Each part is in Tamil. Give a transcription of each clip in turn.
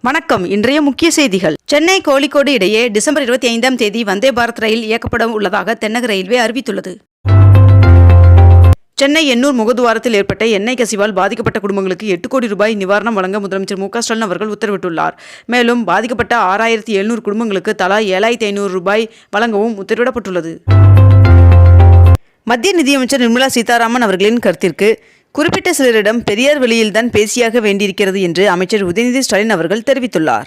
வணக்கம். இன்றைய முக்கிய செய்திகள். சென்னை கோழிக்கோடு இடையே டிசம்பர் 25ஆம் தேதி வந்தே பாரத் ரயில் இயக்கப்பட உள்ளதாக தென்னக ரயில்வே அறிவித்துள்ளது. சென்னை எண்ணூர் முகதுவாரத்தில் ஏற்பட்ட எண்ணெய் கசிவால் பாதிக்கப்பட்ட குடும்பங்களுக்கு 8 கோடி ரூபாய் நிவாரணம் வழங்க முதலமைச்சர் மு.க. ஸ்டாலின் அவர்கள் உத்தரவிட்டுள்ளார். மேலும் பாதிக்கப்பட்ட 6700 குடும்பங்களுக்கு தலா 7500 ரூபாய் வழங்கவும் உத்தரவிடப்பட்டுள்ளது. மத்திய நிதியமைச்சர் நிர்மலா சீதாராமன் அவர்களின் கருத்திற்கு குறிப்பிட்ட சிலரிடம் பெரியார் வழியில்தான் பேசியாக வேண்டியிருக்கிறது என்று அமைச்சர் உதயநிதி ஸ்டாலின் அவர்கள் தெரிவித்துள்ளார்.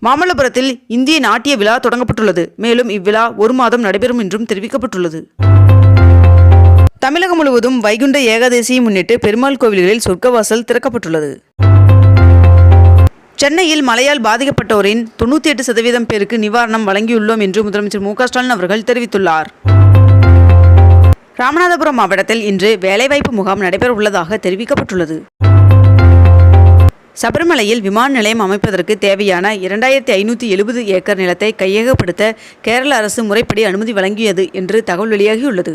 மாமல்லபுரத்தில் இந்திய நாட்டிய விழா தொடங்கப்பட்டுள்ளது. மேலும் இவ்விழா 1 மாதம் நடைபெறும் என்றும் தெரிவிக்கப்பட்டுள்ளது. தமிழகம் முழுவதும் வைகுண்ட ஏகாதசியை முன்னிட்டு பெருமாள் கோவில்களில் சொர்க்கவாசல் திறக்கப்பட்டுள்ளது. சென்னையில் மழையால் பாதிக்கப்பட்டோரின் 98% பேருக்கு நிவாரணம் வழங்கியுள்ளோம் என்று முதலமைச்சர் மு.க. ஸ்டாலின் அவர்கள் தெரிவித்துள்ளார். ராமநாதபுரம் மாவட்டத்தில் இன்று வேலைவாய்ப்பு முகாம் நடைபெற உள்ளதாக தெரிவிக்கப்பட்டுள்ளது. சபரிமலையில் விமான நிலையம் அமைப்பதற்கு தேவையான 2570 ஏக்கர் நிலத்தை கையகப்படுத்த கேரள அரசு முறைப்படி அனுமதி வழங்கியது என்று தகவல் வெளியாகியுள்ளது.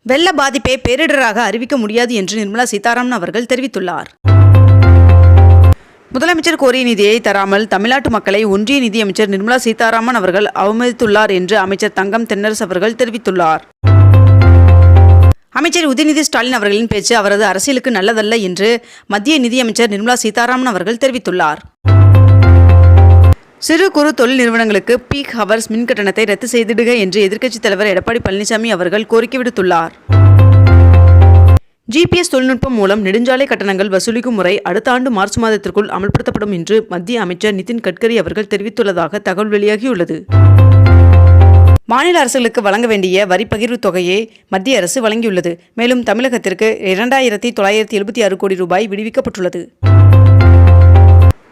வெள்ள பாதிப்பை பேரிடராக அறிவிக்க முடியாது என்று நிர்மலா சீதாராமன் அவர்கள் தெரிவித்துள்ளார். முதலமைச்சர் கோரிய நிதியை தராமல் தமிழ்நாட்டு மக்களை ஒன்றிய நிதியமைச்சர் நிர்மலா சீதாராமன் அவர்கள் அவமதித்துள்ளார் என்று அமைச்சர் தங்கம் தென்னரசு அவர்கள் தெரிவித்துள்ளார். அமைச்சர் உதயநிதி ஸ்டாலின் அவர்களின் பேச்சு அவரது அரசியலுக்கு நல்லதல்ல என்று மத்திய நிதியமைச்சர் நிர்மலா சீதாராமன் அவர்கள் தெரிவித்துள்ளார். சிறு குறு தொழில் நிறுவனங்களுக்கு பீக் ஹவர்ஸ் மின் கட்டணத்தை ரத்து செய்திடுக என்று எதிர்க்கட்சித் தலைவர் எடப்பாடி பழனிசாமி அவர்கள் கோரிக்கை விடுத்துள்ளார். GPS தொழில்நுட்பம் மூலம் நெடுஞ்சாலை கட்டணங்கள் வசூலிக்கும் முறை அடுத்த ஆண்டு மார்ச் மாதத்திற்குள் அமல்படுத்தப்படும் என்று மத்திய அமைச்சர் நிதின் கட்கரி அவர்கள் தெரிவித்துள்ளதாக தகவல் வெளியாகியுள்ளது. மாநில அரசுகளுக்கு வழங்க வேண்டிய வரி பகிர்வு தொகையை மத்திய அரசு வழங்கியுள்ளது. மேலும் தமிழகத்திற்கு 2976 கோடி ரூபாய் விடுவிக்கப்பட்டுள்ளது.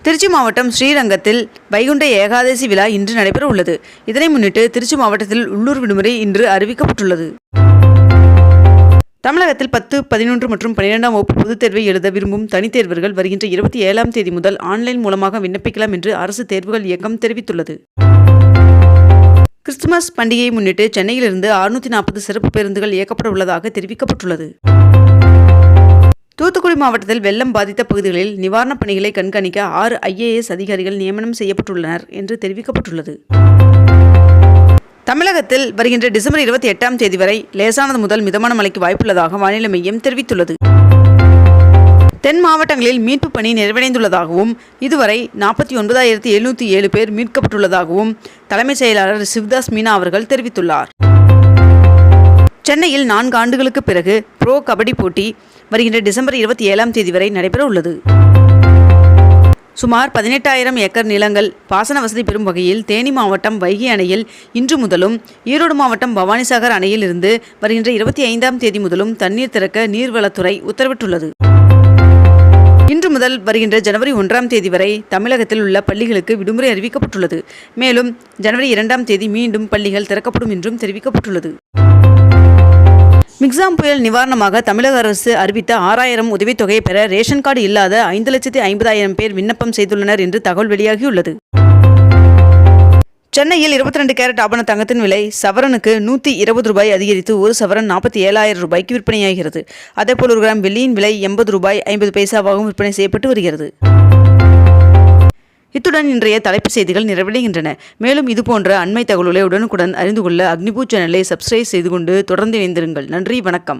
திருச்சி மாவட்டம் ஸ்ரீரங்கத்தில் வைகுண்ட ஏகாதசி விழா இன்று நடைபெற உள்ளது. இதனை முன்னிட்டு திருச்சி மாவட்டத்தில் உள்ளூர் விடுமுறை இன்று அறிவிக்கப்பட்டுள்ளது. தமிழகத்தில் 10, 11 மற்றும் 12ஆம் வகுப்பு பொதுத் தேர்வை எழுத விரும்பும் தனித்தேர்வர்கள் வருகின்ற 27ஆம் தேதி முதல் ஆன்லைன் மூலமாக விண்ணப்பிக்கலாம் என்று அரசு தேர்வுகள் இயக்கம் தெரிவித்துள்ளது. கிறிஸ்துமஸ் பண்டிகையை முன்னிட்டு சென்னையிலிருந்து 640 சிறப்பு பேருந்துகள் இயக்கப்பட உள்ளதாக தெரிவிக்கப்பட்டுள்ளது. தூத்துக்குடி மாவட்டத்தில் வெள்ளம் பாதித்த பகுதிகளில் நிவாரணப் பணிகளை கண்காணிக்க 6 IAS அதிகாரிகள் நியமனம் செய்யப்பட்டுள்ளனர் என்று தெரிவிக்கப்பட்டுள்ளது. தமிழகத்தில் வருகின்ற டிசம்பர் 28ஆம் தேதி வரை லேசானது முதல் மிதமான மழைக்கு வாய்ப்புள்ளதாக வானிலை மையம் தெரிவித்துள்ளது. தென் மாவட்டங்களில் மீட்பு பணி நிறைவடைந்துள்ளதாகவும் இதுவரை 49,707 பேர் மீட்கப்பட்டுள்ளதாகவும் தலைமைச் செயலாளர் சிவ்தாஸ் மீனா அவர்கள் தெரிவித்துள்ளார். சென்னையில் 4 ஆண்டுகளுக்கு பிறகு ப்ரோ கபடி போட்டி வருகின்ற டிசம்பர் 27ஆம் தேதி வரை நடைபெற உள்ளது. சுமார் 18,000 ஏக்கர் நிலங்கள் பாசன வசதி பெறும் வகையில் தேனி மாவட்டம் வைகை அணையில் இன்று முதலும், ஈரோடு மாவட்டம் பவானிசாகர் அணையில் இருந்து வருகின்ற 25ஆம் தேதி முதலும் தண்ணீர் திறக்க நீர்வளத்துறை உத்தரவிட்டுள்ளது. இன்று முதல் வருகின்ற ஜனவரி 1ஆம் தேதி வரை தமிழகத்தில் உள்ள பள்ளிகளுக்கு விடுமுறை அறிவிக்கப்பட்டுள்ளது. மேலும் ஜனவரி 2ஆம் தேதி மீண்டும் பள்ளிகள் திறக்கப்படும் என்றும் தெரிவிக்கப்பட்டுள்ளது. மிக்ஸாம் புயல் நிவாரணமாக தமிழக அரசு அறிவித்த 6000 உதவித்தொகையை பெற ரேஷன் கார்டு இல்லாத 5,50,000 பேர் விண்ணப்பம் செய்துள்ளனர் என்று தகவல் வெளியாகியுள்ளது. சென்னையில் 22 கேரட் ஆபண தங்கத்தின் விலை சவரனுக்கு 120 ரூபாய் அதிகரித்து 1 சவரன் 47,000 ரூபாய்க்கு விற்பனையாகிறது. அதேபோல் 1 கிராம் வெள்ளியின் விலை 80 ரூபாய் 50 பைசாவாகவும் விற்பனை செய்யப்பட்டு வருகிறது. இத்துடன் இன்றைய தலைப்புச் செய்திகள் நிறைவடைகின்றன. மேலும் இதுபோன்ற அண்மை தகவல்களை உடனுக்குடன் அறிந்து கொள்ள அக்னிபூ சேனலை சப்ஸ்கிரைப் செய்து கொண்டு தொடர்ந்து இணைந்திருங்கள். நன்றி, வணக்கம்.